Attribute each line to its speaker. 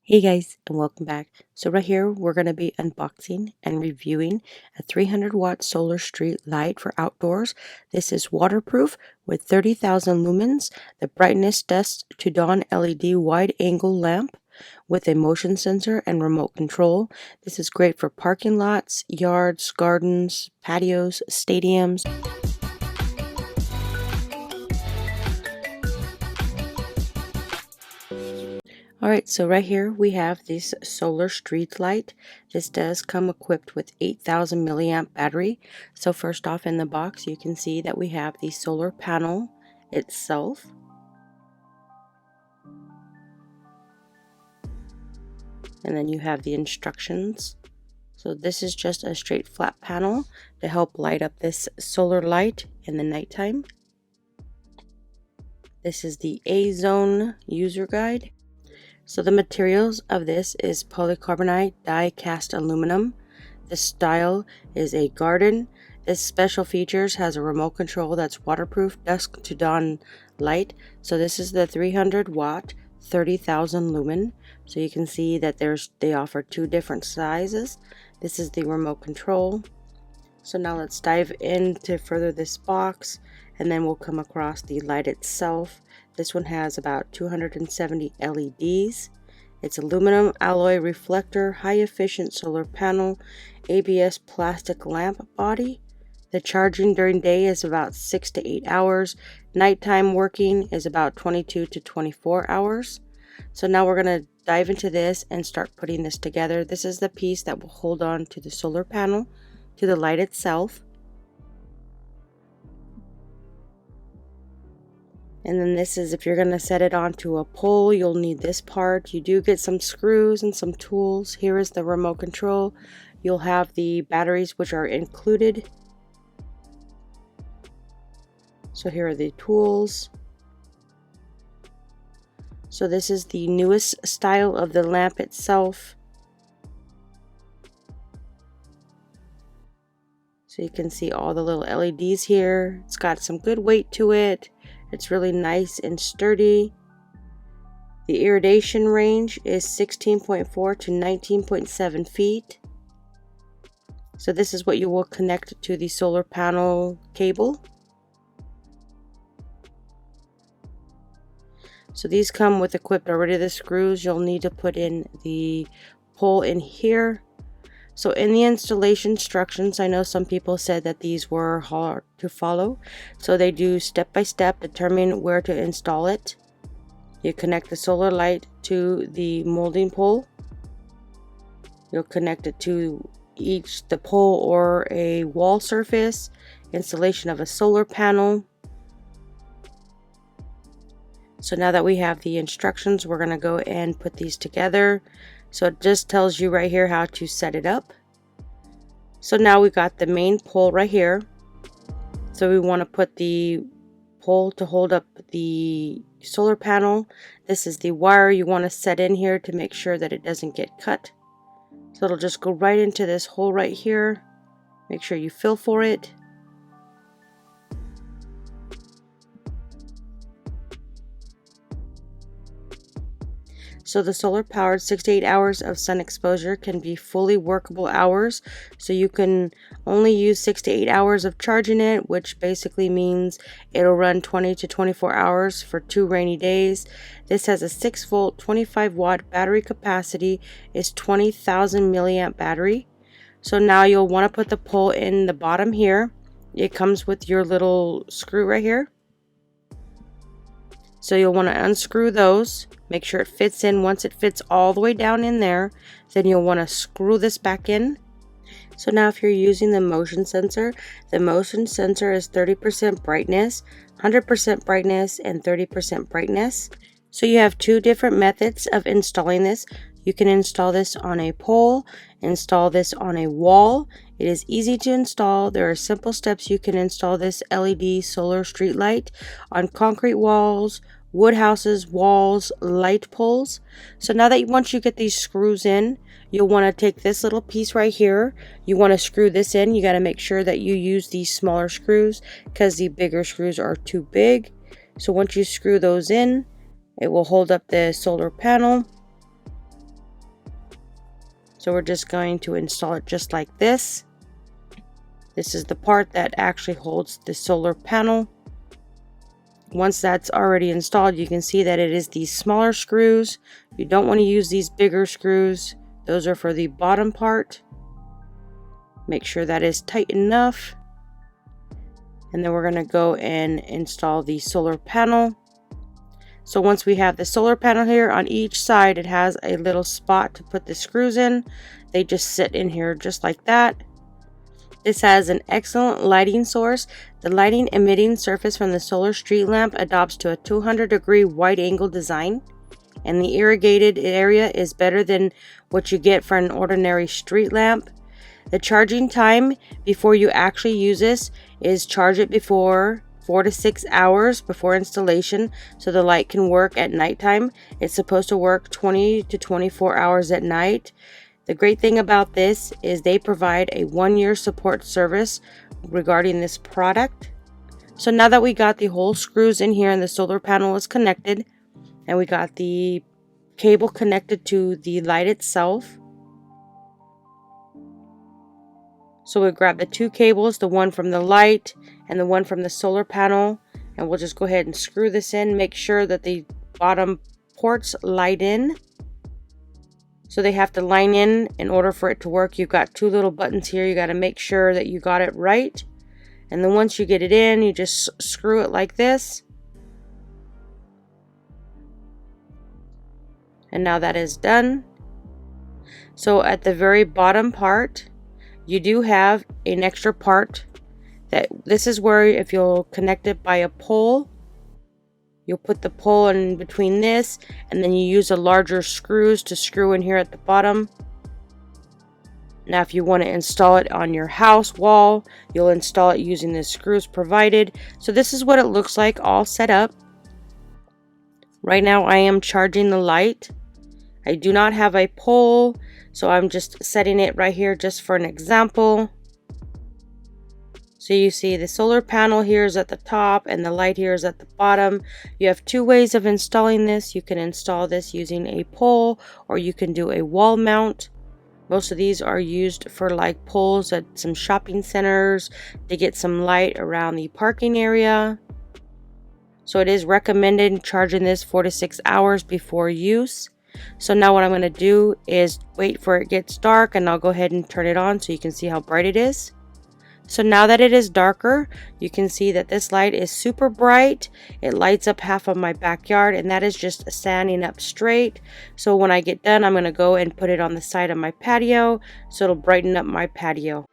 Speaker 1: Hey guys, and welcome back. So right here, we're going to be unboxing and reviewing a 300-watt solar street light for outdoors. This is waterproof with 30,000 lumens, the brightness dusk to dawn LED wide angle lamp with a motion sensor and remote control. This is great for parking lots, yards, gardens, patios, stadiums. Alright, so right here we have this solar street light. This does come equipped with 8,000 milliamp battery. So first off in the box you can see that we have the solar panel itself. And then you have the instructions. So this is just a straight flat panel to help light up this solar light in the nighttime. This is the A-Zone user guide. So the materials of this is polycarbonate die cast aluminum. The style is a garden. This special features has a remote control that's waterproof dusk to dawn light. So this is the 300 watt 30,000 lumen. So you can see that they offer two different sizes. This is the remote control. So now let's dive into further this box, and then we'll come across the light itself. This one has about 270 LEDs. It's aluminum alloy reflector, high efficient solar panel, ABS plastic lamp body. The charging during day is about 6 to 8 hours. Nighttime working is about 22 to 24 hours. So now we're going to dive into this and start putting this together. This is the piece that will hold on to the solar panel, to the light itself. And then this is, if you're going to set it onto a pole, you'll need this part. You do get some screws and some tools. Here is the remote control. You'll have the batteries, which are included. So here are the tools. So this is the newest style of the lamp itself. So you can see all the little LEDs here. It's got some good weight to it. It's really nice and sturdy. The irradiation range is 16.4 to 19.7 feet. So this is what you will connect to the solar panel cable. So these come with equipped already the screws. You'll need to put in the pole in here. So in the installation instructions, I know some people said that these were hard to follow. So they do step by step determine where to install it. You connect the solar light to the molding pole. You'll connect it to the pole or a wall surface. Installation of a solar panel. So now that we have the instructions, we're going to go and put these together. So it just tells you right here how to set it up. So now we got the main pole right here. So we want to put the pole to hold up the solar panel. This is the wire you want to set in here to make sure that it doesn't get cut. So it'll just go right into this hole right here. Make sure you feel for it. So the solar powered 6 to 8 hours of sun exposure can be fully workable hours. So you can only use 6 to 8 hours of charging it, which basically means it'll run 20 to 24 hours for 2 rainy days. This has a 6 volt 25 watt battery capacity, is 20,000 milliamp battery. So now you'll want to put the pole in the bottom here. It comes with your little screw right here. So you'll want to unscrew those, make sure it fits in. Once it fits all the way down in there, then you'll want to screw this back in. So now if you're using the motion sensor is 30% brightness, 100% brightness, and 30% brightness. So you have two different methods of installing this. You can install this on a pole, install this on a wall. It is easy to install. There are simple steps you can install this LED solar street light on concrete walls, wood houses, walls, light poles. So now that once you get these screws in, you'll want to take this little piece right here. You want to screw this in. You got to make sure that you use these smaller screws because the bigger screws are too big. So once you screw those in, it will hold up the solar panel. So we're just going to install it just like this. This is the part that actually holds the solar panel. Once that's already installed, you can see that it is these smaller screws. You don't want to use these bigger screws. Those are for the bottom part. Make sure that is tight enough. And then we're going to go and install the solar panel. So once we have the solar panel here, on each side it has a little spot to put the screws in. They just sit in here just like that. This has an excellent lighting source. The lighting emitting surface from the solar street lamp adopts to a 200-degree wide angle design, and the irrigated area is better than what you get for an ordinary street lamp. The charging time before you actually use this is charge it before 4 to 6 hours before installation, so the light can work at nighttime. It's supposed to work 20 to 24 hours at night. The great thing about this is they provide a 1-year support service regarding this product. So now that we got the whole screws in here and the solar panel is connected, and we got the cable connected to the light itself. So we grab the two cables, the one from the light and the one from the solar panel, and we'll just go ahead and screw this in. Make sure that the bottom ports light in. So they have to line in order for it to work. You've got two little buttons here. You got to make sure that you got it right. And then once you get it in, you just screw it like this. And now that is done. So at the very bottom part, you do have an extra part. This is where if you'll connect it by a pole, you'll put the pole in between this, and then you use the larger screws to screw in here at the bottom. Now if you want to install it on your house wall, you'll install it using the screws provided. So this is what it looks like all set up. Right now I am charging the light. I do not have a pole, so I'm just setting it right here just for an example. So you see the solar panel here is at the top and the light here is at the bottom. You have two ways of installing this. You can install this using a pole, or you can do a wall mount. Most of these are used for like poles at some shopping centers to get some light around the parking area. So it is recommended charging this 4 to 6 hours before use. So now what I'm going to do is wait for it gets dark, and I'll go ahead and turn it on so you can see how bright it is. So now that it is darker, you can see that this light is super bright. It lights up half of my backyard, and that is just standing up straight. So when I get done, I'm going to go and put it on the side of my patio so it'll brighten up my patio.